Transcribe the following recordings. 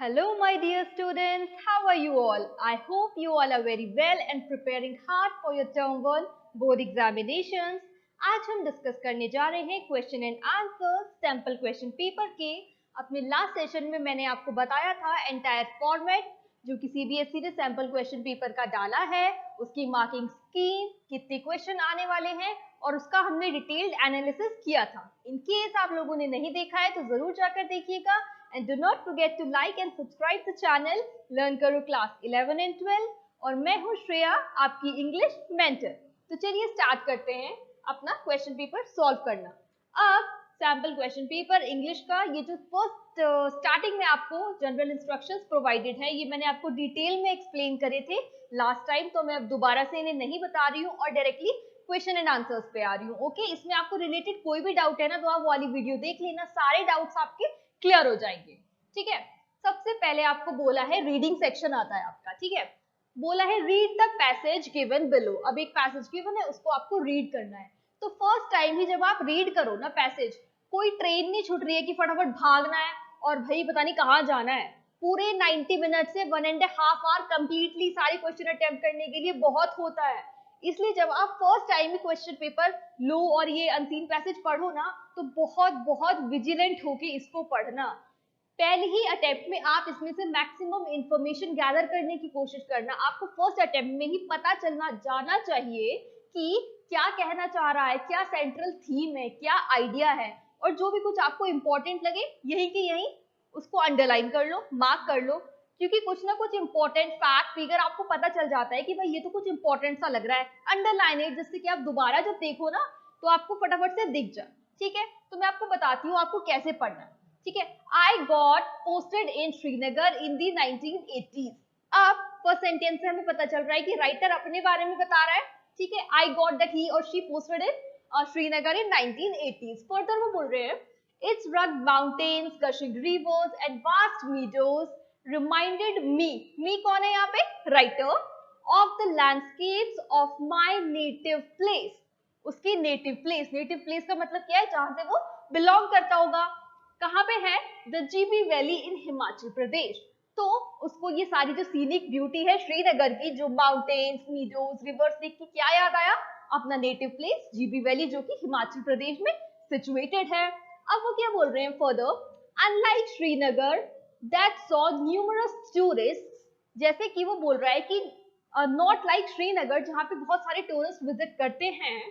Hello, my dear students. How are you all? I hope you all are very well and preparing hard for your term 1 board examinations. आज हम discuss करने जा रहे हैं question and answer sample question paper के। अपने last session में मैंने आपको बताया था एंटायर फॉर्मेट जो कि सीबीएसई ने सैम्पल क्वेश्चन पेपर का डाला है, उसकी मार्किंग स्कीम, कितने क्वेश्चन आने वाले हैं और उसका हमने डिटेल्ड एनालिसिस किया था। इन केस आप लोगों ने नहीं देखा है तो जरूर जाकर देखिएगा। And do not forget to like and subscribe the channel Learn करो क्लास 11 and 12 और मैं हूँ श्रेया, आपकी इंग्लिश मेंटर। तो चलिए स्टार्ट करते हैं अपना क्वेश्चन पेपर सॉल्व करना। अब सैम्पल क्वेश्चन पेपर इंग्लिश का ये जो फर्स्ट स्टार्टिंग में आपको जनरल इंस्ट्रक्शंस प्रोवाइडेड है, ये मैंने आपको डिटेल में एक्सप्लेन करे थे लास्ट टाइम, तो मैं अब दोबारा से इन्हें नहीं बता रही हूँ और डायरेक्टली क्वेश्चन एंड आंसर्स पे आ रही हूँ। ओके, इसमें आपको रिलेटेड कोई भी डाउट है ना तो आप वाली वीडियो देख लेना, सारे डाउट्स आपके क्लियर हो जाएंगे। ठीक है, सबसे पहले आपको बोला है रीडिंग सेक्शन आता है आपका। ठीक है, बोला है read the passage given below. अब एक पैसेज गिवन है, उसको आपको रीड करना है। तो फर्स्ट टाइम ही जब आप रीड करो ना पैसेज, कोई ट्रेन नहीं छूट रही है कि फटाफट भागना है और भाई पता नहीं कहाँ जाना है। पूरे 90 मिनट से 1.5 आवर कंप्लीटली सारे क्वेश्चन अटेम्प्ट करने के लिए बहुत होता है। इसलिए जब आप फर्स्ट टाइम ही क्वेश्चन पेपर लो और ये अनसीन पैसेज पढ़ो ना तो बहुत बहुत विजिलेंट होके इसको पढ़ना। पहले ही अटेम्प्ट में आप इसमें से मैक्सिमम इंफॉर्मेशन गैदर करने की कोशिश करना। आपको फर्स्ट अटेम्प्ट में ही पता चलना जाना चाहिए कि क्या कहना चाह रहा है, क्या सेंट्रल थीम है, क्या आइडिया है, और जो भी कुछ आपको इंपॉर्टेंट लगे यही कि यही उसको अंडरलाइन कर लो, मार्क कर लो, क्योंकि कुछ ना कुछ इंपॉर्टेंट फैक्ट फिगर आपको पता चल जाता है कि भाई ये तो कुछ इंपॉर्टेंट सा लग रहा है, अंडरलाइन है, जिससे कि आप दोबारा जब देखो ना तो आपको फटाफट से दिख जाए। ठीक है, तो मैं आपको बताती हूँ आपको कैसे पढ़ना। ठीक है, I got posted in Srinagar in the 1980s। अब फर्स्ट सेंटेंस से हमें पता चल रहा है कि राइटर अपने बारे में बता रहा है। ठीक है, आई गॉट दैट ही और she posted in Srinagar in 1980s। Further वो बोल रहे हैं it's rugged mountains, gushing rivers and vast meadows reminded me कौन है यहाँ पे, writer, of the landscapes of my native place। उसकी नेटिव प्लेस का मतलब क्या है, जहां से वो बिलोंग करता होगा। कहाँ पे है, the GB valley in Himachal Pradesh. तो उसको ये सारी जो सीनिक ब्यूटी है श्रीनगर की, जो माउंटेन्स, मीडोज, रिवर्स देख के क्या याद आया, अपना नेटिव प्लेस जीबी वैली जो कि हिमाचल प्रदेश में सिचुएटेड है। अब वो क्या बोल रहे हैं further, unlike Srinagar that saw numerous tourist, जैसे कि वो बोल रहा है कि नॉट लाइक श्रीनगर जहाँ पे बहुत सारे टूरिस्ट विजिट करते हैं,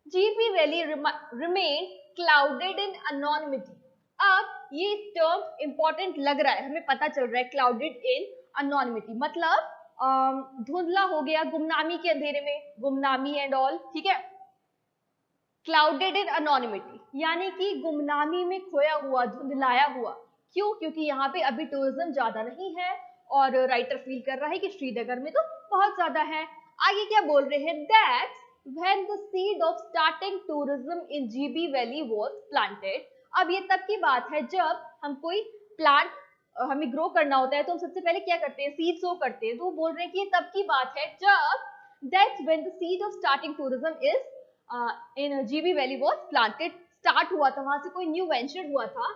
जीबी वैली रिमेन क्लाउडेड इन अनोनिमिटी। अब ये टर्म इंपॉर्टेंट लग रहा है, हमें पता चल रहा है क्लाउडेड इन अनोनिमिटी मतलब धुंधला हो गया, गुमनामी के अंधेरे में, गुमनामी एंड ऑल। ठीक है, क्लाउडेड इन अनोनिमिटी यानी कि गुमनामी में खोया हुआ, धुंधलाया हुआ। क्यों, क्योंकि यहाँ पे अभी टूरिज्म ज्यादा नहीं है और राइटर फील कर रहा है कि श्रीनगर में तो बहुत ज्यादा है। आगे क्या बोल रहे हैं, that when the seed of starting tourism in GB Valley was planted। अब ये तब की बात है जब हम कोई प्लांट हमें ग्रो करना होता है तो हम सबसे पहले क्या करते हैं, सीड सो करते हैं। तो वो बोल रहे हैं कि ये तब की बात है जब that's when the seed of starting tourism is in GB Valley was planted, start हुआ था, वहां से कोई न्यू वेंचर हुआ था।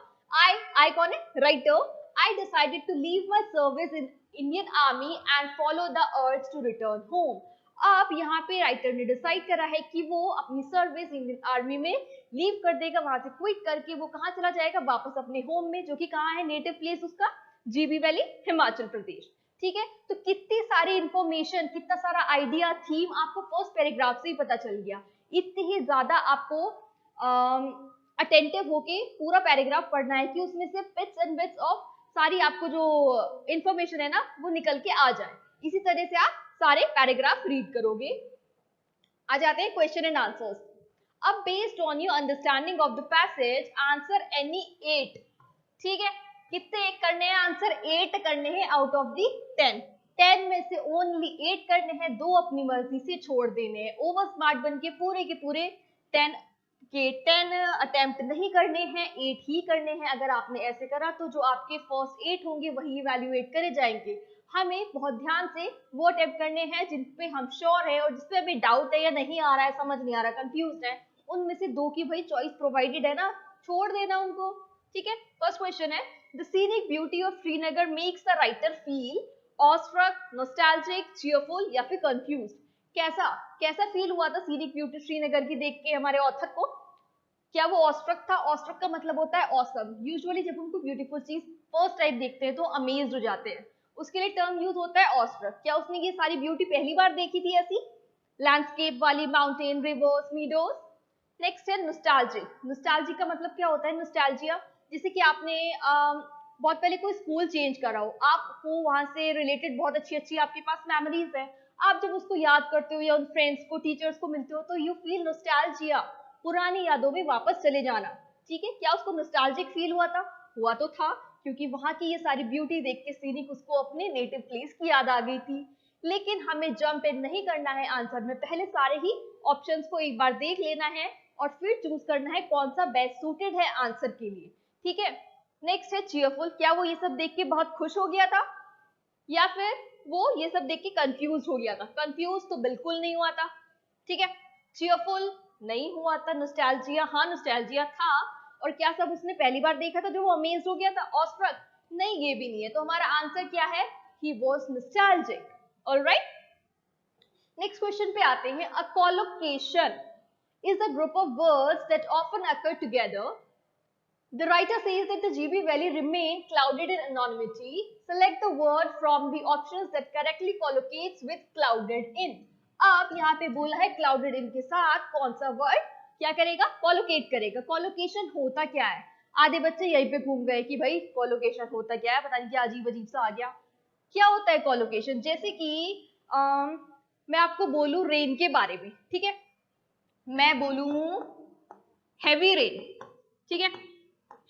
आई कौन है, writer, I decided to leave my service in Indian army and follow the urge to return home. अब यहाँ पे राइटर ने डिसाइड करा है कि वो अपनी सर्विस इंडियन आर्मी में लीव कर देगा, वहां से क्विट करके वो कहाँ चला जाएगा, वापस अपने होम में, जो कि कहाँ है, नेटिव प्लेस उसका जीबी वैली हिमाचल प्रदेश। ठीक है, तो कितनी सारी इंफॉर्मेशन, कितना सारा आइडिया, थीम आपको फर्स्ट पैराग्राफ से ही पता चल गया। इतनी ही ज्यादा आपको अटेंटिव होके पूरा पैराग्राफ पढ़ना है कि उसमें से बिट्स एंड बिट्स ऑफ सारी आपको जो इंफॉर्मेशन है ना वो निकल के आ जाए। इसी तरह से आप सारे पैराग्राफ रीड करोगे। आ जाते हैं क्वेश्चन एंड आंसर्स। अब based on your understanding of the passage answer any 8। ठीक है, कितने करने हैं, आंसर 8 करने हैं आउट ऑफ दी 10। 10 में से ओनली 8 करने हैं, 2 अपनी मर्जी से छोड़ देने हैं। ओवर स्मार्ट बन के पूरे 10 के 10 अटेम्प्ट नहीं करने हैं, 8 ही करने हैं। अगर आपने ऐसे करा तो जो आपके फर्स्ट 8 होंगे वही इवैल्यूएट करे जाएंगे। हमें बहुत ध्यान से वो अटेम्प्ट करने हैं जिन पे हम श्योर है और जिसपे हमें डाउट है या नहीं आ रहा है, समझ नहीं आ रहा, कंफ्यूज है, उनमें से 2 की भाई चॉइस प्रोवाइडेड है ना, छोड़ देना उनको। ठीक है, फर्स्ट क्वेश्चन है the scenic beauty of Srinagar makes the writer feel awestruck, nostalgic, cheerful या फिर कंफ्यूज्ड। कैसा कैसा फील हुआ था सीनिक ब्यूटी श्रीनगर की देख के हमारे ऑथर को? क्या वो ऑस्ट्रक था? ऑस्ट्रक का मतलब होता है ऑसम। यूजुअली जब हम कोई ब्यूटीफुल चीज फर्स्ट टाइम देखते हैं तो अमेज्ड हो जाते हैं, उसके लिए टर्म यूज होता है ऑस्ट्रक। क्या उसने ये सारी ब्यूटी पहली बार देखी थी ऐसी लैंडस्केप वाली, माउंटेन, रिवर्स, मीडोज? नेक्स्ट है नॉस्टैल्जिक। नॉस्टैल्जिक का मतलब क्या होता है? नॉस्टैल्जिया, जैसे कि आपने बहुत पहले कोई स्कूल चेंज करा हो, आपको वहां से रिलेटेड बहुत अच्छी अच्छी आपके पास मेमोरीज है, आप जब उसको याद करते हो या उन फ्रेंड्स को, टीचर्स को मिलते हो तो यू फील नॉस्टैल्जिया, पुरानी यादों में वापस चले जाना। ठीक है, क्या उसको नॉस्टैल्जिक फील हुआ था? हुआ तो था, क्योंकि वहां की ये सारी ब्यूटी देख के सीनिक उसको अपने नेटिव प्लेस की याद आ गई थी। लेकिन हमें जंप इन नहीं करना है आंसर में, पहले सारे ही ऑप्शंस को एक बार देख लेना है और फिर चूज करना है कौन सा बेस्ट सूटेड है आंसर के लिए। ठीक है, नेक्स्ट है चीयरफुल। क्या वो ये सब देख के बहुत खुश हो गया था या फिर वो ये सब देख के कंफ्यूज हो गया था? कंफ्यूज तो बिल्कुल नहीं हुआ था। ठीक है, चीयरफुल नहीं हुआ था। नॉस्टैल्जिया, हाँ नॉस्टैल्जिया था। और क्या सब उसने पहली बार देखा था जो वो अमेज्ड हो गया था? ऑस्ट्रक? नहीं, ये भी नहीं है। तो हमारा आंसर क्या है? He was nostalgic. Alright, next question पे आते हैं। अ collocation is a group of words that often occur together. The writer says that the GB Valley remained clouded in anonymity. Select the word from the options that correctly collocates with clouded in. अब यहाँ पे बोला है clouded in के साथ कौन सा word क्या करेगा? कॉलोकेट करेगा। कॉलोकेशन होता क्या है? आधे बच्चे यहीं पे घूम गए कि भाई कॉलोकेशन होता क्या है, पता नहीं क्या अजीब अजीब सा आ गया। क्या होता है कॉलोकेशन? जैसे कि मैं आपको बोलूं रेन के बारे में, ठीक है, मैं बोलूं हैवी रेन, ठीक है,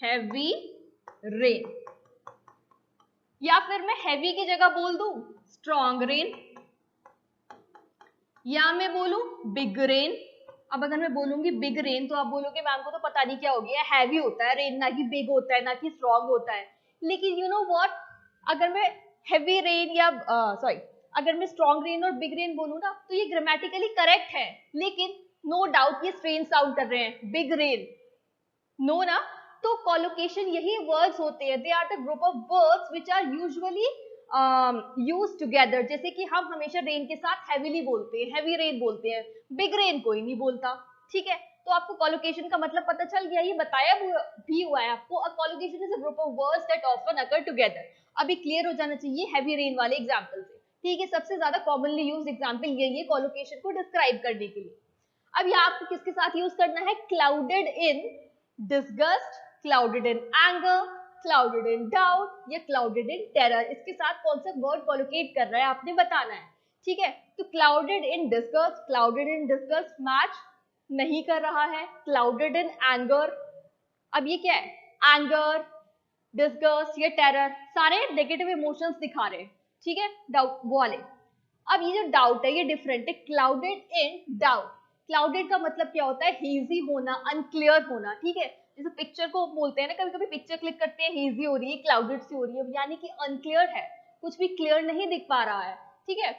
हैवी रेन, या फिर मैं हैवी की जगह बोल दूं स्ट्रॉन्ग रेन, या मैं बोलूं बिग रेन। अब अगर मैं बोलूंगी बिग रेन तो आप बोलोगे मैम को तो पता नहीं क्या हो गया, हैवी होता है रेन, ना कि बिग होता है, ना कि स्ट्रॉन्ग होता है। लेकिन यू नो व्हाट, अगर मैं हैवी रेन या सॉरी अगर मैं स्ट्रॉन्ग रेन और बिग रेन बोलूं ना तो ये ग्रामेटिकली करेक्ट है, लेकिन नो डाउट ये स्ट्रेन साउंड कर रहे हैं, बिग रेन, नो ना। तो कॉलोकेशन यही वर्ड्स होते हैं, they are the group of words which are usually use together. जैसे कि हम हमेशा रेन के साथ हैवीली बोलते हैं, हैवी रेन बोलते हैं, बिग रेन कोई नहीं बोलता। ठीक है, तो आपको कॉलोकेशन का मतलब पता चल गया, ये बताया भी हुआ है आपको। A collocation is a group of words that often occur together. अभी क्लियर हो जाना चाहिए हैवी रेन वाले एग्जांपल से। ठीक है, सबसे ज्यादा कॉमनली यूज्ड एग्जांपल यही है कॉलोकेशन को डिस्क्राइब करने के लिए। अब ये आपको किसके साथ यूज करना है? Clouded in disgust, clouded in anger, clouded in doubt या क्लाउडेड इन टेरर। इसके साथ कौन सा वर्ड कॉलोकेट कर रहा है आपने बताना है। ठीक है, तो क्लाउडेड इन डिसगस्ट, क्लाउडेड इन डिसगस्ट मैच नहीं कर रहा है। क्लाउडेड इन एंगर, अब ये क्या है? एंगर, डिसगस्ट या टेरर, सारे नेगेटिव इमोशंस दिखा रहे हैं। ठीक है, डाउट वो वाले। अब ये जो डाउट है ये डिफरेंट है, क्लाउडेड इन डाउट। क्लाउडेड का मतलब क्या होता है? हेजी होना, अनक्लियर होना। ठीक है, जैसे पिक्चर को बोलते हैं ना, कभी कभी पिक्चर क्लिक करते हैं हेजी हो रही है, क्लाउडेड सी हो रही है, यानी कि अनक्लियर है, कुछ भी क्लियर नहीं दिख पा रहा है। ठीक है,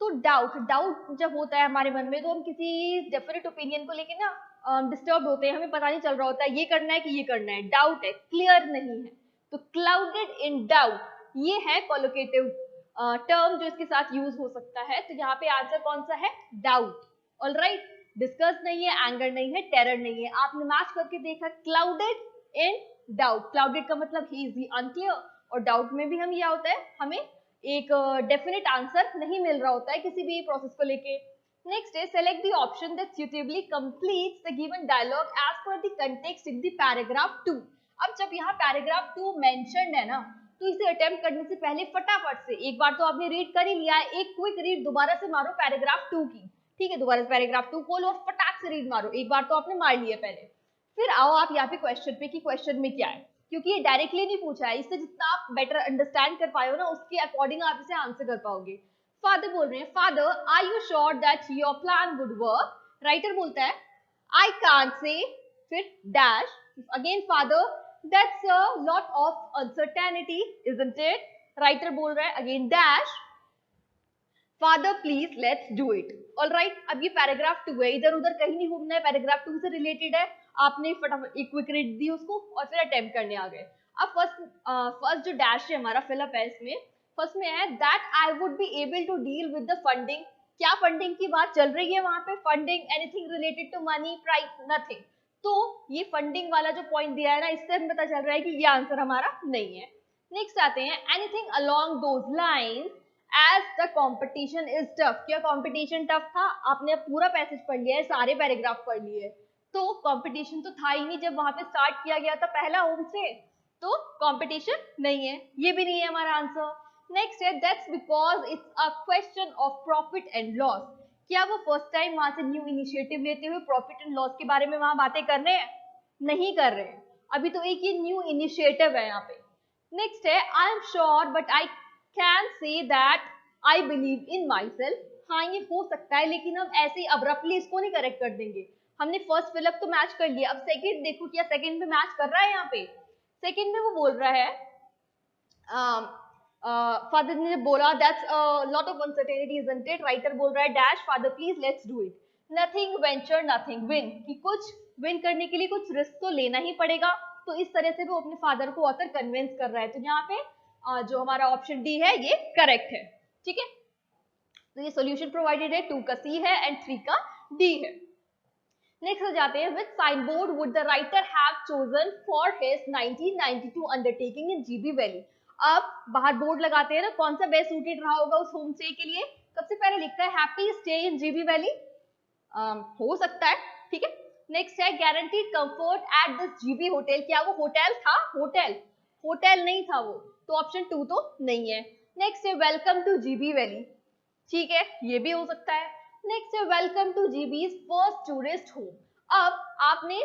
तो डाउट, डाउट जब होता है हमारे मन में तो हम किसी डेफिनेट ओपिनियन को लेके ना डिस्टर्ब होते हैं, हमें पता नहीं चल रहा होता है ये करना है कि ये करना है, डाउट है, क्लियर नहीं है। तो क्लाउडेड इन डाउट ये है कॉलोकेटिव टर्म जो इसके साथ यूज हो सकता है। तो यहाँ पे आंसर कौन सा है? डाउट। ऑलराइट, डिस्कस नहीं है, एंगर नहीं है, टेरर नहीं है। आपने मैच करके देखा, क्लाउडेड इन डाउट, क्लाउडेड का मतलब इजी, अनक्लियर, और डाउट में भी हम यह होता है हमें एक डेफिनेट आंसर नहीं मिल रहा होता है किसी भी प्रोसेस को लेके। नेक्स्ट है select the option that suitably completes the given dialogue as per the context in the paragraph 2। अब जब यहाँ पैराग्राफ 2 मेंशन्ड है ना, तो इसे अटेम्प्ट करने से पहले फटाफट से, एक बार तो आपने रीड कर ही लिया है, एक क्विक रीड दोबारा से मारो पैराग्राफ 2 की। ठीक है, दोबारा से पैराग्राफ 2 खोलो और फटाक से रीड मारो, एक बार तो आपने मार लिया पहले। फिर आओ आप यहाँ पे क्वेश्चन पे कि क्वेश्चन में क्या है, क्योंकि ये डायरेक्टली नहीं पूछा है, इससे जितना आप बेटर अंडरस्टैंड कर पाए हो ना उसके अकॉर्डिंग आप इसे आंसर कर पाओगे। फादर बोल रहे हैं, father are you sure that your plan would work? Writer बोलता है आई कांट से, फिर dash again father that's a lot of uncertainty isn't it? Writer बोल रहा है again dash father please let's do it. Alright, अब ये paragraph 2 है, इधर उधर कहीं नहीं घूमना है, पैराग्राफ 2 से रिलेटेड है। आपने फटाफट एक क्विक रीड दी उसको और फिर अटेम्प्ट करने आ गए। अब फर्स्ट जो डैश है हमारा फिलअप है, इसमें फर्स्ट में है that I would be able to deal with the funding. क्या फंडिंग की बात चल रही है वहां पे? Funding, anything related to money, price, nothing. तो ये फंडिंग वाला जो पॉइंट दिया है ना, इससे हमें पता चल रहा है कि ये आंसर हमारा नहीं है। नेक्स्ट आते हैं anything along those lines as the competition is tough. क्या कॉम्पिटिशन टफ था? आपने पूरा पैसेज पढ़ लिया है, सारे पैराग्राफ पढ़ लिए, तो कंपटीशन तो था ही नहीं जब वहां पे स्टार्ट किया गया था पहला होम से, तो कंपटीशन नहीं है, ये भी नहीं है हमारा आंसर। नेक्स्ट है that's because it's a question of profit and loss. क्या वो फर्स्ट टाइम वहां से न्यू इनिशिएटिव लेते हुए प्रॉफिट एंड लॉस के बारे में वहां बातें कर रहे हैं? नहीं कर रहे हैं, अभी तो एक ये न्यू इनिशिएटिव है यहाँ पे। नेक्स्ट है I am sure but I can say that I believe in my self. हाँ ये हो सकता है, लेकिन हम ऐसे ही अब्रप्टली इसको नहीं करेक्ट कर देंगे। हमने फर्स्ट फिलअप तो मैच कर लिया, अब सेकंड देखो क्या सेकंड में मैच कर रहा है। यहाँ पे सेकंड में वो बोल रहा है फादर ने बोला that's lot of uncertainty isn't it. Writer बोल रहा है dash father please let's do it. Nothing venture nothing win, कि कुछ विन करने के लिए कुछ रिस्क तो लेना ही पड़ेगा। तो इस तरह से वो अपने फादर को ऑथर कन्विंस कर रहा है। तो यहाँ पे जो हमारा ऑप्शन डी है ये करेक्ट है। ठीक है, तो ये सॉल्यूशन प्रोवाइडेड है, 2 का सी है एंड 3 का डी है। नेक्स्ट हो जाते हैं which sign board would the writer have chosen for his 1992 undertaking in GB valley. अब बाहर बोर्ड लगाते हैं ना, कौन सा बेस्ट सूटेड रहा होगा उस होम स्टे के लिए? सबसे पहले लिखता है happy stay in GB valley, हो सकता है। ठीक है, नेक्स्ट है guaranteed comfort at this GB hotel. क्या वो होटल था? होटल नहीं था वो, तो ऑप्शन 2 तो नहीं है। नेक्स्ट है वेलकम टू जीबी वैली, ठीक है ये भी हो सकता है। नेक्स्ट है welcome to GB's first tourist home. अब आपने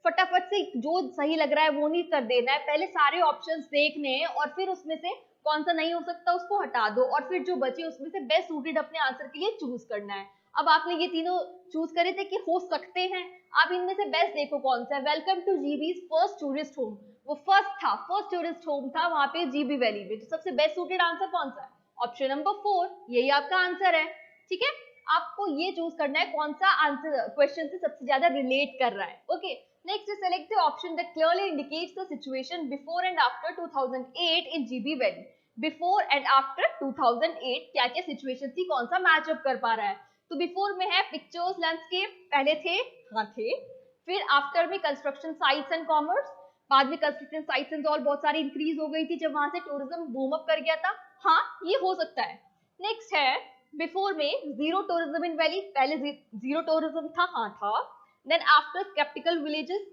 फटाफट से जो सही लग रहा है वो नहीं कर देना है, पहले सारे ऑप्शंस देखने हैं और फिर उसमें से कौन सा नहीं हो सकता उसको हटा दो, और फिर जो बचे उसमें से बेस्ट सूटेड अपने आंसर के लिए चूज करना है। अब आपने ये तीनों चूज करे थे कि हो सकते हैं, आप इनमें से बेस्ट देखो कौन सा है। Welcome to GB's first tourist home, वो फर्स्ट था, फर्स्ट टूरिस्ट होम था वहां पे जीबी वैली में, तो सबसे बेस्ट सूटेड आंसर कौन सा है? ऑप्शन नंबर 4, यही आपका आंसर है। ठीक है, आपको ये चूज करना है कौन सा आंसर क्वेश्चन से सबसे ज्यादा रिलेट कर रहा है। Okay, next select the option that clearly indicates the situation before and after 2008 in GB valley. Before and after 2008 क्या क्या सिचुएशन थी, कौन सा मैचअप कर पा रहा है? तो बिफोर में है पिक्चर्स लैंडस्केप, पहले थे, हाँ थे। फिर आफ्टर में कंस्ट्रक्शन साइट्स एंड कॉमर्स, बाद में कंस्ट्रक्शन साइट्स एंड ऑल बहुत सारी इंक्रीज हो गई थी जब वहां से टूरिज्म बूम अप कर गया था, हाँ ये हो सकता है। नेक्स्ट है बिफोर में जीरो टूरिज्म इन वैली, पहले जीरो टूरिज्म था, हाँ था। देन आफ्टर स्केप्टिकल विलेजेस,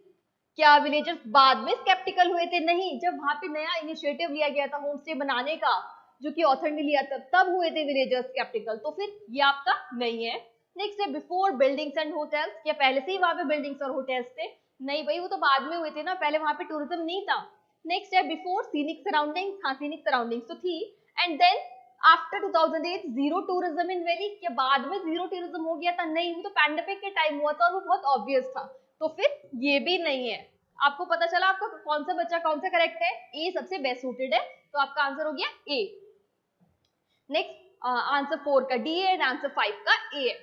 क्या विलेजर्स बाद में स्केप्टिकल हुए थे? नहीं, जब वहां पे नया इनिशिएटिव लिया गया था होम स्टे बनाने का, जो कि ऑथर ने लिया था, तब हुए थे विलेजर्स स्केप्टिकल, तो फिर ये आपका नहीं है। नेक्स्ट है बिफोर बिल्डिंग्स एंड होटल्स, क्या पहले से ही वहां पे बिल्डिंग्स और होटल्स थे? नहीं भाई, वो तो बाद में हुए थे ना, पहले वहां पे टूरिज्म नहीं था। नेक्स्ट है बिफोर सीनिक सराउंडिंग्स, हाँ सीनिक सराउंडिंग्स तो थी। And then after 2008 zero tourism in valley, क्या बाद में जीरो टूरिज्म हो गया था? नहीं, वो तो पैंडेमिक के टाइम हुआ था और वो बहुत ऑब्वियस था, तो फिर ये भी नहीं है। आपको पता चला आपका कौन सा बच्चा कौन सा करेक्ट है? ए सबसे बेस्ट सूटेड है, तो आपका आंसर हो गया ए। नेक्स्ट आंसर 4 का डी है एंड आंसर 5 का ए है।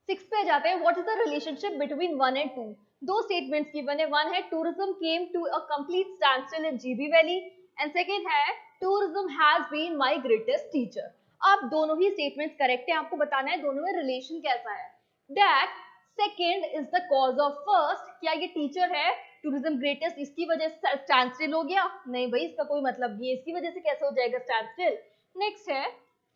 6 पे जाते हैं, what is the relationship between 1 and 2? दो स्टेटमेंट्स गिवन है, वन है tourism came to a complete standstill in GB valley and second है tourism has been my greatest teacher. अब दोनों ही स्टेटमेंट्स करेक्ट है, आपको बताना है दोनों में रिलेशन कैसा है। That second is the cause of first, क्या ये टीचर है टूरिज्म ग्रेटेस्ट, इसकी वजह से स्टैंडस्टिल हो गया? नहीं भाई, इसका कोई मतलब नहीं है, इसकी वजह से कैसे हो जाएगा स्टैंडस्टिल। नेक्स्ट है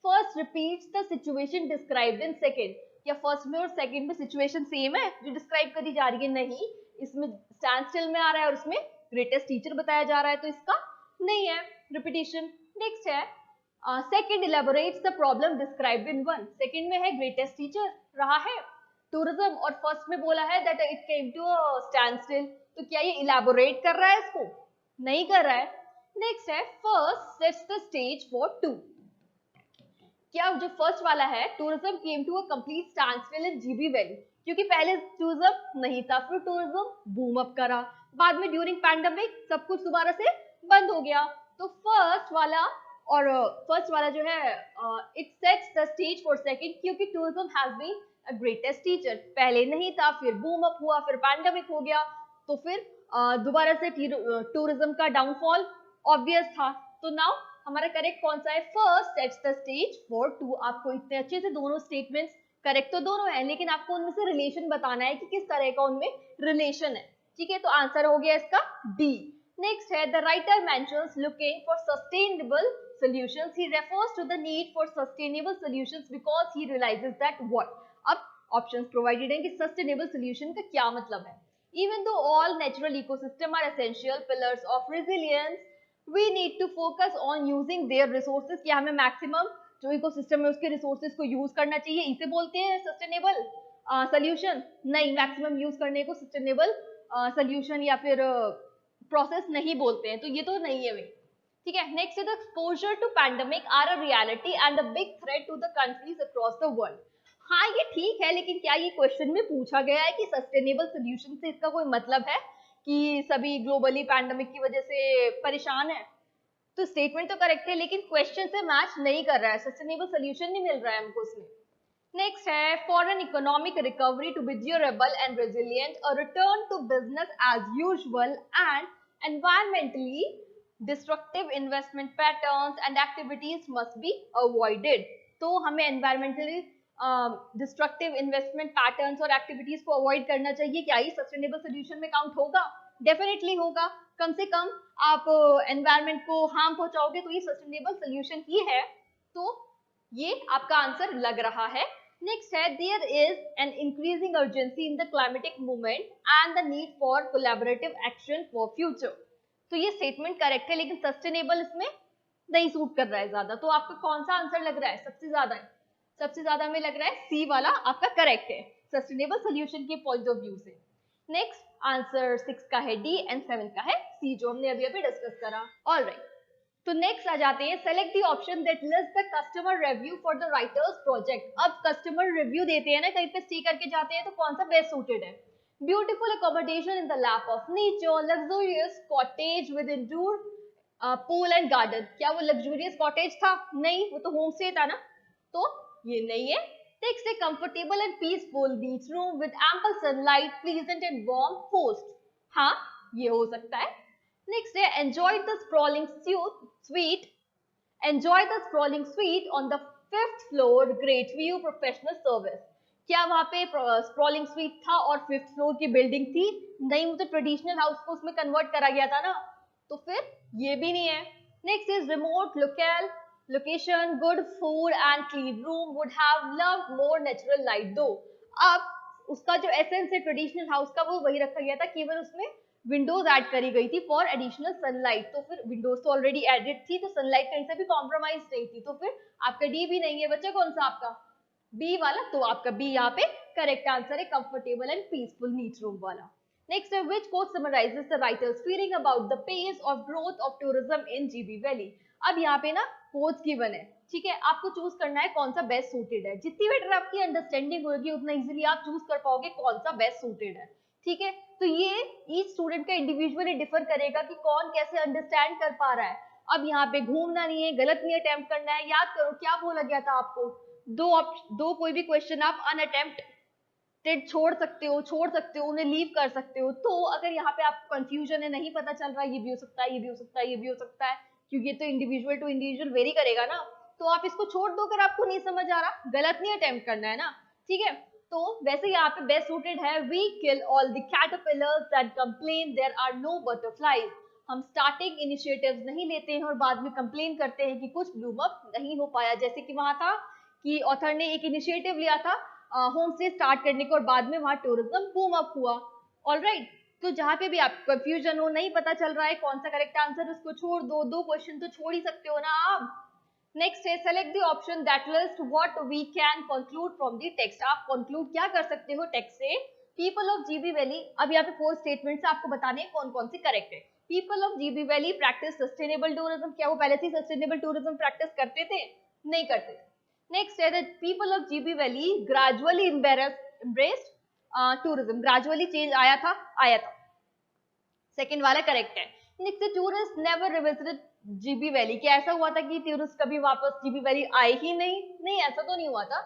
first repeats the situation described in second, क्या फर्स्ट में और सेकंड में सिचुएशन सेम है जो डिस्क्राइब करी जा रही है? नहीं, इसमें स्टैंड स्टिल में आ रहा है और उसमें ग्रेटेस्ट टीचर बताया जा रहा है, तो इसका नहीं है रिपीटिशन। नेक्स्ट है second elaborates the problem described in one, second में है ग्रेटेस्ट टीचर रहा है टूरिज्म और फर्स्ट में बोला है that it came to a standstill, तो क्या ये इलेबोरेट कर रहा है इसको? नहीं कर रहा है। नेक्स्ट है first sets the stage for two, क्या जो फर्स्ट वाला है tourism came to a complete standstill in GB valley, क्योंकि पहले टूरिज्म नहीं था, फिर टूरिज्म बूम अप करा, बाद में ड्यूरिंग पैंडेमिक सब कुछ दोबारा से बंद हो गया, तो फर्स्ट वाला और फर्स्ट वाला जो है it sets the stage for second, क्योंकि tourism has been a greatest teacher, पहले नहीं था, फिर बूम अप हुआ, फिर पैंडेमिक हो गया, तो फिर दोबारा से टूरिज्म का डाउनफॉल ऑब्वियस था। तो नाउ हमारा करेक्ट कौन सा है? First sets the stage for two. आपको इतने अच्छे से दोनों स्टेटमेंट्स करेक्ट तो दोनों है, लेकिन आपको उनमें से रिलेशन बताना है कि किस तरह का उनमें रिलेशन है। ठीक है, तो आंसर हो गया इसका डी। नेक्स्ट है the writer mentions looking for sustainable solutions. He refers to the need for sustainable solutions because he realizes that what? अब options provided हैं कि sustainable solution का क्या मतलब है। Even though all natural ecosystem are essential pillars of resilience, we need to focus on using their resources. क्या हमें maximum जो इकोसिस्टम है उसके रिसोर्सेज को यूज करना चाहिए, इसे बोलते हैं सस्टेनेबल सोल्यूशन? नहीं, मैक्सिमम यूज करने को सस्टेनेबल सोल्यूशन या फिर प्रोसेस नहीं बोलते हैं, तो ये तो नहीं है भाई। ठीक है, next is exposure to pandemic are a reality and a big threat to the countries across the world. हाँ ये ठीक है, लेकिन क्या ये क्वेश्चन में पूछा गया है कि सस्टेनेबल सोल्यूशन से इसका कोई मतलब है कि सभी ग्लोबली पैंडेमिक की वजह से परेशान है? तो स्टेटमेंट तो करेक्ट है, लेकिन क्वेश्चन से मैच नहीं कर रहा है, सस्टेनेबल सोल्यूशन नहीं मिल रहा है हमको उसमें। नेक्स्ट है for an economic recovery to be durable and resilient a return to business as usual and environmentally destructive investment patterns and activities must be avoided. तो हमें एनवायरमेंटली डिस्ट्रक्टिव इन्वेस्टमेंट पैटर्न्स और activities को avoid करना चाहिए। क्या ये sustainable solution में count होगा? डेफिनेटली होगा। कम से कम आप एनवायरमेंट को हार्म पहुंचाओगे तो ये सस्टेनेबल सोल्यूशन ही है, तो ये आपका आंसर लग रहा है। नेक्स्ट है there is an increasing urgency in the climatic movement and the need for collaborative action for future. तो ये स्टेटमेंट करेक्ट है, लेकिन सस्टेनेबल इसमें नहीं सूट कर रहा है ज्यादा। तो आपका कौन सा आंसर लग रहा है सबसे ज्यादा? सबसे ज्यादा में लग रहा है सी वाला आपका करेक्ट है सस्टेनेबल सोल्यूशन के पॉइंट ऑफ व्यू से। नेक्स्ट आंसर 6 का है डी एंड 7 का है सी, जो हमने अभी डिस्कस करा। ऑलराइट, तो नेक्स्ट आ जाते हैं select the option that list the customer review for the writers project. अब कस्टमर रिव्यू देते हैं ना, कहीं पे स्टे करके जाते हैं, तो कौन सा बेस्ट सूटेड है? Beautiful accommodation in the lap of nature, luxurious cottage with indoor pool and garden. क्या वो लग्जरियस कॉटेज था? नहीं, वो तो होम स्टे था ना, तो ये नहीं है। Next, a comfortable and peaceful beach room with ample sunlight, pleasant and warm host. हाँ, ये हो सकता है। Next है enjoy the sprawling suite. Enjoy the sprawling suite on the 5th floor. Great view, professional service. क्या वहाँ पे sprawling sweet था और 5th फ्लोर की बिल्डिंग थी? नहीं, वो तो ट्रेडिशनल हाउस को उसमें कन्वर्ट करा गया था ना, तो फिर ये भी नहीं है। Next is remote location, good food and clean room, would have loved more natural light दो। अब उसका जो एसेंस है ट्रेडिशनल हाउस का वो वही रखा गया था, केवल उसमें विंडोज ऐड करी गई थी फॉर एडिशनल सनलाइट। तो फिर विंडोज तो ऑलरेडी एडेड थी, तो सनलाइट कहीं से भी कॉम्प्रोमाइज नहीं थी, तो फिर आपका डी भी नहीं है। बच्चा कौन सा आपका? बी वाला। तो आपका बी यहाँ पे करेक्ट आंसर है, comfortable and peaceful neat room वाला। नेक्स्ट है which quote summarises the writer's feeling about the pace of growth of tourism in GB valley. अब यहाँ पे ना कोट्स गिवन है, ठीक है, आपको चूज करना है कौन सा बेस्ट सूटेड है। जितनी बेटर आपकी अंडरस्टैंडिंग होगी उतना इजीली आप चूज कर पाओगे कौन सा बेस्ट सूटेड है। ठीक है, तो ये ईच स्टूडेंट का इंडिविजुअली डिफर करेगा कि कौन कैसे अंडरस्टैंड कर पा रहा है। अब यहाँ पे घूमना नहीं है, गलत नहीं अटेम्प्ट करना है। याद करो क्या बोला गया था आपको, दो कोई भी क्वेश्चन आप अनअटेम्प्टेड छोड़ सकते हो, उन्हें लीव कर सकते हो। तो अगर यहाँ पे आपको कंफ्यूजन है, नहीं पता चल रहा, ये भी हो सकता है, ये भी हो सकता है, ये भी हो सकता है, क्योंकि ये तो इंडिविजुअल टू इंडिविजुअल वेरी करेगा ना, तो आप इसको छोड़ दो अगर आपको नहीं समझ आ रहा, गलत नहीं अटेम्प्ट करना है ना। ठीक है, तो वैसे यहाँ पे बेस्ट सूटेड है we kill all the caterpillars that complain there are no butterflies. हम स्टार्टिंग इनिशिएटिव्स नहीं लेते हैं और बाद में कंप्लेन करते हैं कि कुछ ब्लूम अप नहीं हो पाया। जैसे कि वहां था कि ऑथर ने एक इनिशिएटिव लिया था होम स्टे स्टार्ट करने को और बाद में वहां टूरिज्म बूम अप हुआ। ऑलराइट, तो जहां पे भी आप कंफ्यूजन हो, नहीं पता चल रहा है कौन सा करेक्ट आंसर, उसको छोड़ दो क्वेश्चन तो छोड़ ही सकते हो ना आप। नेक्स्ट है select the option that list what we can conclude from the text. आप कंक्लूड क्या कर सकते हो टेक्स्ट से? पीपल ऑफ जीबी वैली, अब यहाँ पे 4 स्टेटमेंट्स आपको बताने हैं कौन कौन से करेक्ट है। People of GB valley practice sustainable tourism. क्या वो पहले से सस्टेनेबल टूरिज्म प्रैक्टिस करते थे? नहीं करते थे। नेक्स्ट है that people of GB valley gradually embraced tourism. Gradually change आया था। सेकंड वाला करेक्ट है। Next tourist never revisited GB valley. क्या ऐसा हुआ था कि टूरिस्ट कभी वापस जीबी वैली आए ही नहीं, ऐसा तो नहीं हुआ था।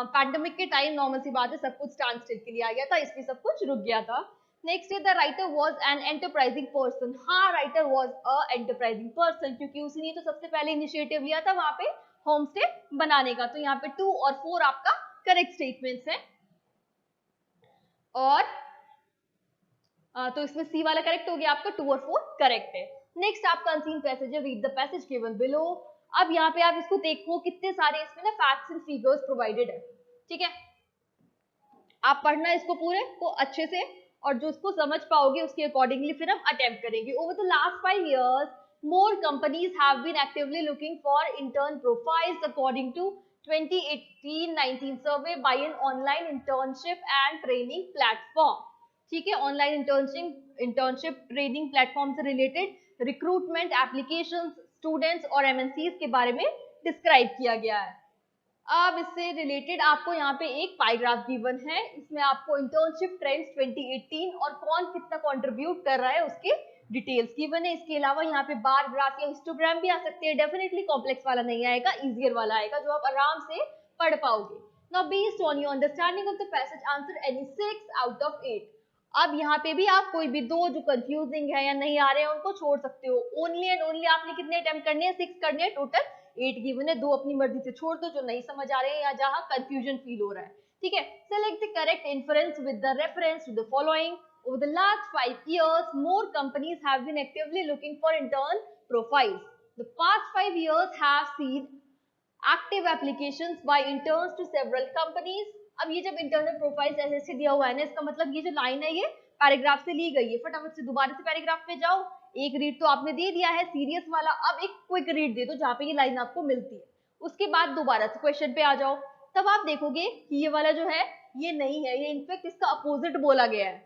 पैंडेमिक के टाइम नॉर्मल सी बात है, सब कुछ स्टैंड स्टिल के लिए आ गया था, इसलिए सब कुछ रुक गया था। नेक्स्ट है the writer was an enterprising person. हाँ, writer was a enterprising person, क्योंकि उसने तो सबसे पहले इनिशिएटिव लिया था वहां पे होम स्टे बनाने का। तो यहाँ पे 2 और 4 आपका करेक्ट स्टेटमेंट्स है। और तो इसमें सी वाला करेक्ट हो गया आपका, 2 और 4 करेक्ट है। नेक्स्ट आपका अनसीन पैसेज है, read the passage given below. अब यहाँ पे आप इसको देखो, कितने सारे इसमें ना फैक्ट्स एंड फिगर्स प्रोवाइडेड है, ठीक है। आप पढ़ना इसको पूरे को अच्छे से, और जो उसको समझ पाओगे उसके अकॉर्डिंगली फिर हम अटेम्प्ट करेंगे। Over the last 5 years more companies have been actively looking for intern profiles according to 2018-19 survey by an online internship and training platform। ठीक है, ऑनलाइन इंटर्नशिप ट्रेनिंग प्लेटफॉर्म से रिलेटेड रिक्रूटमेंट एप्लीकेशंस, स्टूडेंट्स और MNCs के बारे में describe किया गया है। अब इससे रिलेटेड आपको यहाँ पे एक पैराग्राफ गिवन है, इसमें आपको इंटर्नशिप ट्रेंड्स 2018 और कौन कितना कंट्रीब्यूट कर रहा है उसके डिटेल्स गिवन है। इसके अलावा यहाँ पे बार ग्राफ या हिस्टोग्राम भी आ सकते हैं। डेफिनेटली कॉम्प्लेक्स वाला नहीं आएगा, इजियर वाला आएगा जो आप आराम से पढ़ पाओगे। Now based on your understanding of the passage answer any 6 out of 8। अब यहाँ पे भी आप कोई भी 2 जो कंफ्यूजिंग है या नहीं आ रहे हैं उनको छोड़ सकते हो। ओनली एंड ओनली आपने कितने अटेम्प्ट करने हैं? 6 करने हैं, टोटल 8 गिवन है। 2 अपनी मर्जी से छोड़ दो जो नहीं समझ आ रहे हैं या जहां कंफ्यूजन फील हो रहा है, ठीक है। Select the correct inference with the reference to the following. Over the last 5 years, more companies have been actively looking for intern profiles. The past 5 years have seen active applications by interns to several companies. अब ये जब internal profiles ऐसे ऐसे दिया हुआ है ना, इसका मतलब ये जो लाइन है ये पैराग्राफ से ली गई है। फटाफट से दोबारा से पैराग्राफ पे जाओ, एक रीड तो आपने दे दिया है सीरियस वाला, अब एक क्विक रीड दे दो जहाँ पे ये लाइन आपको मिलती है। उसके बाद दोबारा से क्वेश्चन पे आ जाओ, तब आप देखोगे कि ये वाला जो है ये नहीं है, ये इनफेक्ट इसका अपोजिट बोला गया है।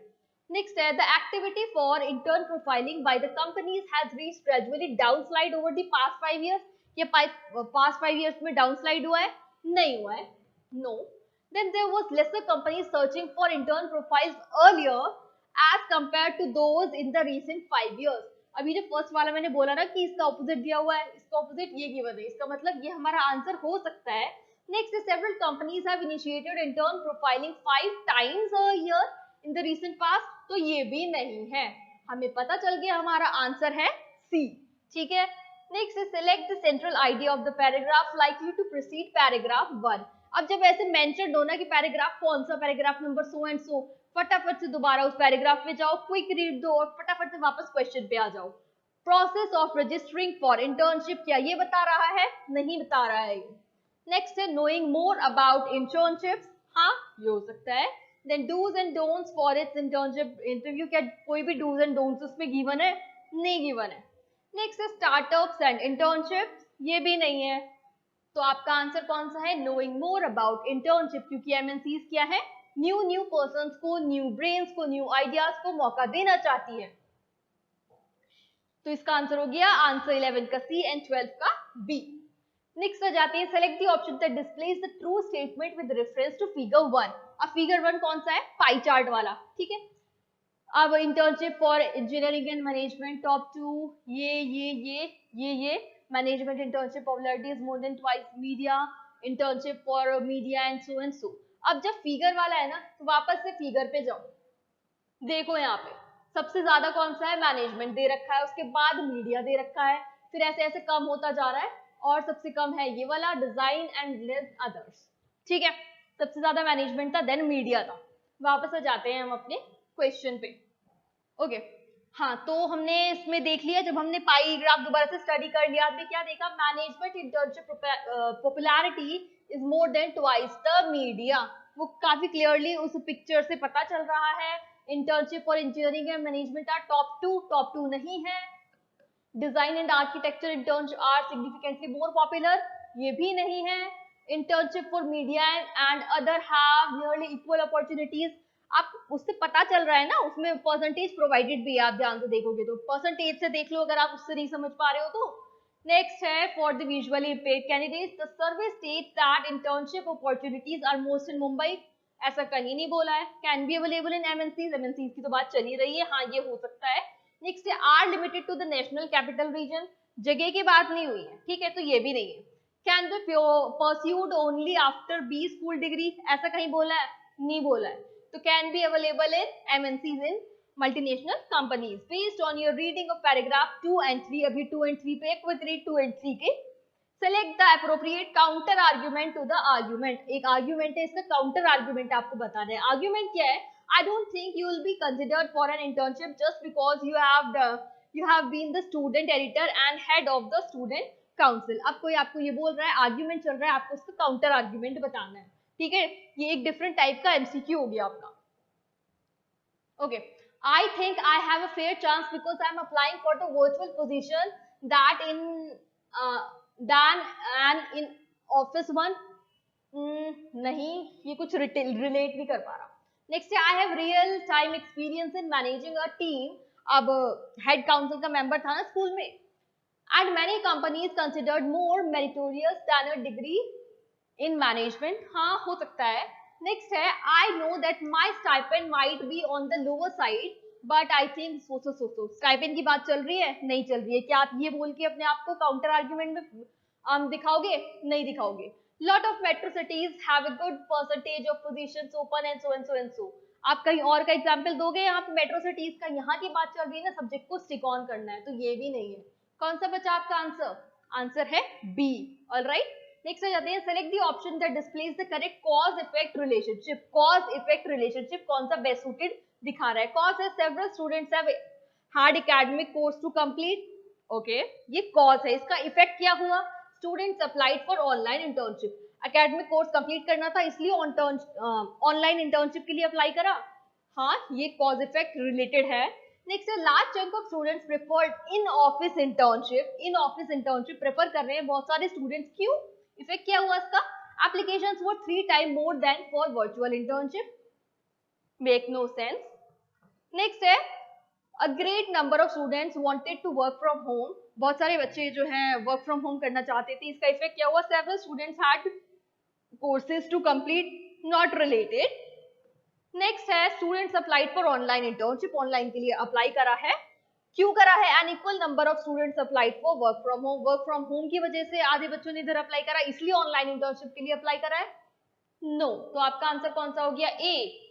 नेक्स्ट है the activity for intern profiling by the companies has reached gradually downslide over the past 5 years। ये पास्ट 5 years में डाउनस्लाइड हुआ है? नहीं हुआ है, no. Then there was lesser companies searching for intern profiles earlier as compared to those in the recent 5 years। अभी जो first वाला मैंने बोला ना कि इसका ऑपोजिट दिया हुआ है, इसका ऑपोजिट ये गिवन है, इसका मतलब ये हमारा आंसर हो सकता है। Next, several companies have initiated intern profiling 5 times a year in the recent past। तो ये भी नहीं है, हमें पता चल गया हमारा आंसर है सी, ठीक है। Next, select the central idea of the paragraph likely to proceed paragraph 1। अब जब ऐसे मेंशन हो ना कि पैराग्राफ कौन सा, paragraph number so and so, फटाफट से दोबारा उस पैराग्राफ पे जाओ, क्विक रीड दो और फटाफट से वापस क्वेश्चन पे आ जाओ। Process of registering for internship, क्या ये बता रहा है? नहीं बता रहा है। नेक्स्ट है नोइंग मोर अबाउट इंटर्नशिप्स, हाँ ये हो सकता है। Then dos and don'ts for its internship interview, क्या कोई भी डूज एंड डोंट्स उसमें गिवन है? नहीं गिवन है। नेक्स्ट है स्टार्टअप्स एंड इंटर्नशिप्स, ये भी नहीं है। तो आपका आंसर कौन सा है? नोइंग मोर अबाउट इंटर्नशिप, क्योंकि एमएनसीज क्या है? न्यू पर्सन्स को, न्यू ब्रेन्स को, न्यू आइडियाज को मौका देना चाहती है। तो इसका आंसर हो गया आंसर 11 का सी एंड 12 का बी। नेक्स्ट आ जाते हैं, select the option that displays the true statement with reference to figure 1। अब फिगर 1 कौन सा है? पाई चार्ट वाला, ठीक है। अब internship for engineering and management top 2, ये management internship popularity is more than twice media, internship for media and so. अब जब फिगर वाला है ना, तो वापस से फिगर पे जाओ, देखो यहाँ पे सबसे ज्यादा कौन सा है? मैनेजमेंट दे रखा है, उसके बाद मीडिया दे रखा है, फिर ऐसे ऐसे कम होता जा रहा है और सबसे कम है ये वाला डिजाइन एंड लेस अदर्स, ठीक है। सबसे ज्यादा मैनेजमेंट था, देन मीडिया था। वापस आ जाते हैं हम अपने क्वेश्चन पे, ओके। हाँ, तो हमने इसमें देख लिया, जब हमने पाई ग्राफ दोबारा से स्टडी कर लिया, आपने क्या देखा? Management internship popularity is more than twice the media. वो काफी क्लियरली उस पिक्चर से पता चल रहा है। Internship for engineering and management are top two नहीं है। Design and architecture internship are significantly more popular, ये भी नहीं है। Internship for media and other have nearly equal opportunities, आप उससे पता चल रहा है ना, उसमें परसेंटेज प्रोवाइडेड भी है, आप ध्यान से देखोगे तो परसेंटेज से देख लो अगर आप उससे नहीं समझ पा रहे हो तो। नेक्स्ट है for the visually impaired candidates the survey states that internship opportunities are most in Mumbai, ऐसा कहीं नहीं बोला है। Can be available in MNCs की तो बात चली रही है, हाँ ये हो सकता है। नेक्स्ट है are limited to the national capital region, जगह की बात नहीं हुई है, ठीक है, तो ये भी नहीं है। Can be pursued only after B school degree, ऐसा कहीं बोला है? नहीं बोला है। तो can be available in MNCs in multinational companies. Based on your reading of paragraph 2 and 3, अभी 2 and 3 पे एक with read 2 and 3 के, select the appropriate counter argument to the argument. एक argument है, इसका counter argument आपको बताना है. Argument क्या है? I don't think you will be considered for an internship just because you have been the student editor and head of the student council. अब कोई आपको ये बोल रहा है, argument चल रहा है, आपको उसका counter argument बताना है. ठीक है, ये एक different type का MCQ हो गया आपका. Okay, I think I have a fair chance because I am applying for the virtual position than an in office one. नहीं, ये कुछ relate नहीं कर पा रहा. Next है, I have real time experience in managing a team. अब head council का member था ना स्कूल में. And many companies considered more meritorious than a degree in management. हाँ, हो सकता है. Next है, I know that my stipend might be on the lower side, but I think so. Stipend की बात चल रही है? नहीं चल रही है. क्या आप ये बोल के अपने आप को counter argument में दिखाओगे? नहीं दिखाओगे. Lot of metro cities have a good percentage of positions open and so and so and so. आप कहीं और का एग्जाम्पल दोगे? यहाँ पे मेट्रो सिटीज का, यहाँ की बात चल रही है ना, सब्जेक्ट को स्टिक ऑन करना है, तो ये भी नहीं है. कौन सा बचा आपका आंसर? आंसर है बी. ऑलराइट, नेक्स्ट आ जाते हैं. Select the option that displays the correct cause effect relationship. Cause effect relationship कौन सा बेस्ट सूटेड दिखा रहा है? कॉज है several students have hard academic course to complete. Okay, ये कॉज है. इसका इफेक्ट क्या हुआ? Students applied for online internship. Academic course complete करना था, इसलिए ऑनलाइन इंटर्नशिप के लिए अप्लाई करा. हाँ, ये कॉज इफेक्ट रिलेटेड है. नेक्स्ट है, large chunk of students preferred in office internship. In office internship prefer कर रहे हैं बहुत सारे स्टूडेंट्स. क्यों? इफेक्ट क्या हुआ इसका? Applications were 3 times more than for virtual internship. Make no sense. Next है, A great number of students wanted to work from home. बहुत सारे बच्चे जो हैं वर्क फ्रॉम होम करना चाहते थे. इसका इफेक्ट क्या हुआ? Several students had courses to complete, not related. Next है, students applied for online internship. Online के लिए अप्लाई करा है. क्यों करा है? An equal number of students applied for work from home. Work from home की वजह से आधे बच्चों ने इधर अप्लाई करा, इसलिए ऑनलाइन इंटर्नशिप के लिए अप्लाई करा है. नो, तो आपका आंसर कौन सा हो गया? ए.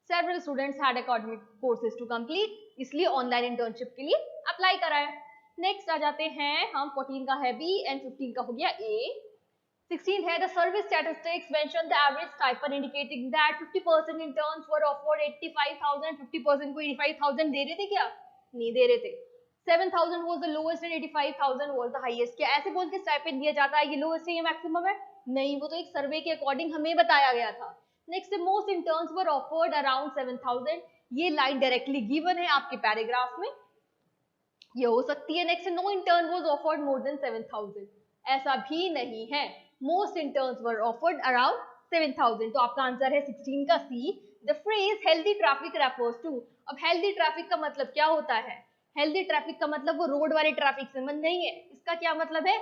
Several students had academic courses to complete, इसलिए ऑनलाइन इंटर्नशिप के लिए अप्लाई करा है. नेक्स्ट आ जाते हैं हम. 14 का है बी एंड 15 का हो गया ए. 16 है, the service statistics mentioned the average stipend indicating that 50% interns were offered 85,000. 50% को 85,000 दे रहे थे क्या? नहीं दे रहे थे. 7,000 was the lowest and 85,000 was the highest. क्या ऐसे बोल के स्टाइपेंड दिया जाता है ये लोएस्ट है ये मैक्सिमम है? नहीं, वो तो एक सर्वे के अकॉर्डिंग हमें बताया गया था. Next, most interns were offered around 7,000. ये लाइन डायरेक्टली गिवन है आपके पैराग्राफ में, ये हो सकती है. Next, no intern was offered more than 7,000. ऐसा भी नहीं है. Most interns were offered around 7,000. तो आपका आंसर है 16 का C. The phrase healthy traffic refers to. अब हेल्दी ट्रैफिक का मतलब क्या होता है? हेल्दी ट्रैफिक का मतलब वो रोड वाले ट्रैफिक से मतलब नहीं है. इसका क्या मतलब है?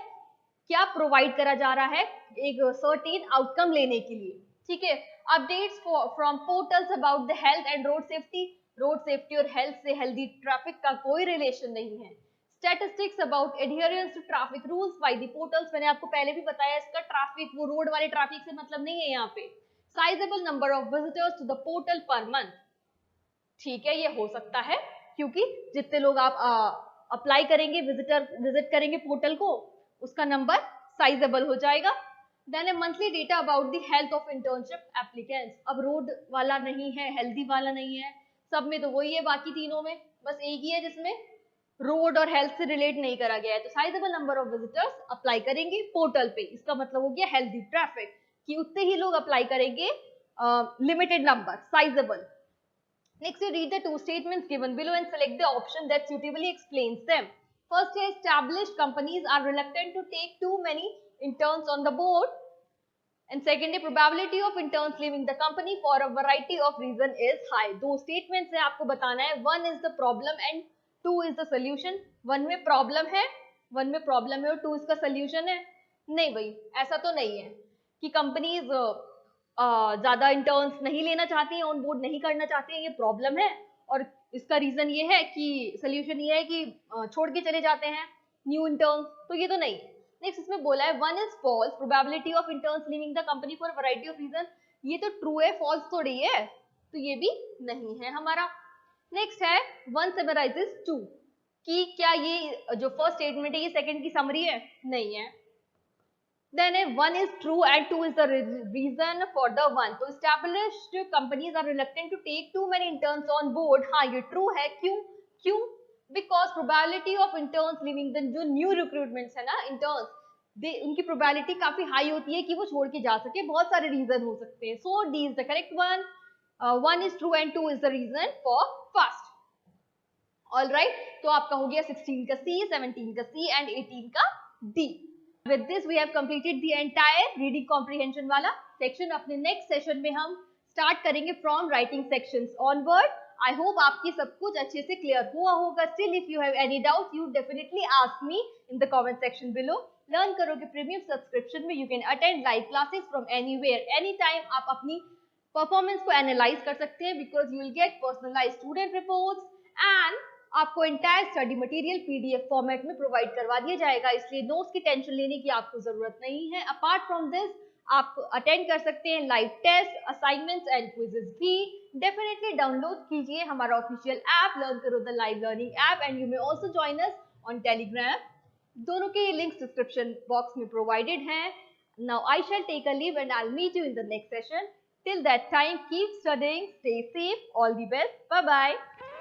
क्या प्रोवाइड करा जा रहा है एक सर्टेन आउटकम लेने के लिए. ठीक है. Updates from portals about the health and road safety. Road safety और हेल्थ से हेल्दी ट्रैफिक का कोई रिलेशन नहीं है. Statistics about adherence to traffic rules by the portals. मैंने आपको पहले भी बताया इसका ट्रैफिक वो रोड वाले ट्रैफिक से मतलब नहीं है यहाँ पे. Sizable number of visitors to the portal per month. ठीक है, ये हो सकता है क्योंकि जितने लोग आप अप्लाई करेंगे, विजिट करेंगे पोर्टल को, उसका नंबर साइजेबल हो जाएगा. Then a monthly data about the health of internship applicants. अब रोड वाला नहीं है, हेल्दी वाला नहीं है, सब में तो वही है, बाकी तीनों में बस एक ही है जिसमें रोड और हेल्थ से रिलेट नहीं करा गया है. तो sizeable number of visitors apply करेंगे पोर्टल पे, इसका मतलब हो गया हेल्दी ट्रैफिक, कि उतने ही लोग अप्लाई करेंगे, limited number, sizeable. Next, read the two statements given below and select the option that suitably explains them. First है, established companies are reluctant to take too many interns on the board. And second, the probability of interns leaving the company for a variety of reason is high. दो statements है, आपको बताना है. One is the problem and two is the solution. One में problem है और two इसका solution है. नहीं भाई, ऐसा तो नहीं है कि कंपनीज ज्यादा इंटर्न्स नहीं लेना चाहती हैं, ऑन बोर्ड नहीं करना चाहती हैं, ये प्रॉब्लम है. और इसका रीजन ये है कि सोल्यूशन ये है कि छोड़ के चले जाते हैं न्यू इंटर्न्स, तो ये तो नहीं. नेक्स्ट इसमें बोला है one is false, probability of interns leaving the company for variety of reason. ये तो ट्रू है, फॉल्स थोड़ी है, तो ये भी नहीं है हमारा. नेक्स्ट है वन समराइजेस टू, कि क्या ये जो फर्स्ट स्टेटमेंट है ये सेकंड की समरी है? नहीं है. Then one is true and two is the reason for the one. तो established companies are reluctant to take too many interns on board. हाँ ये true है. क्यों? क्यों? Because probability of interns leaving the जो new recruitments है ना interns, उनकी probability काफी high होती है कि वो छोड़ के जा सके. बहुत सारे reason हो सकते हैं. So D is the correct one. One is true and two is the reason for first. All right. तो आपका हो गया 16 का C, 17 का C and 18 का D. With this we have completed the entire reading comprehension वाला section. अपने next session में हम start करेंगे from writing sections onward. I hope आपकी सब कुछ अच्छे से clear हुआ होगा. Still if you have any doubt, you definitely ask me in the comment section below. Learn करोगे premium subscription में you can attend live classes from anywhere, anytime. आप अपनी performance को analyze कर सकते हैं because you will get personalized student reports and आपको entire study material PDF format में प्रोवाइड करवा दिया जाएगा, इसलिए नोट्स की टेंशन लेने की आपको जरूरत नहीं है. अपार्ट फ्रॉम दिस आप अटेंड कर सकते हैं live test, assignments and quizzes भी. डेफिनेटली डाउनलोड कीजिए हमारा ऑफिशियल ऐप लर्न करो the live learning app and you may also join us on Telegram. दोनों के लिंक्स डिस्क्रिप्शन बॉक्स में प्रोवाइडेड हैं. Now I shall take a leave and I will meet you in the next session. Till that time, keep studying, stay safe, all the best, bye bye.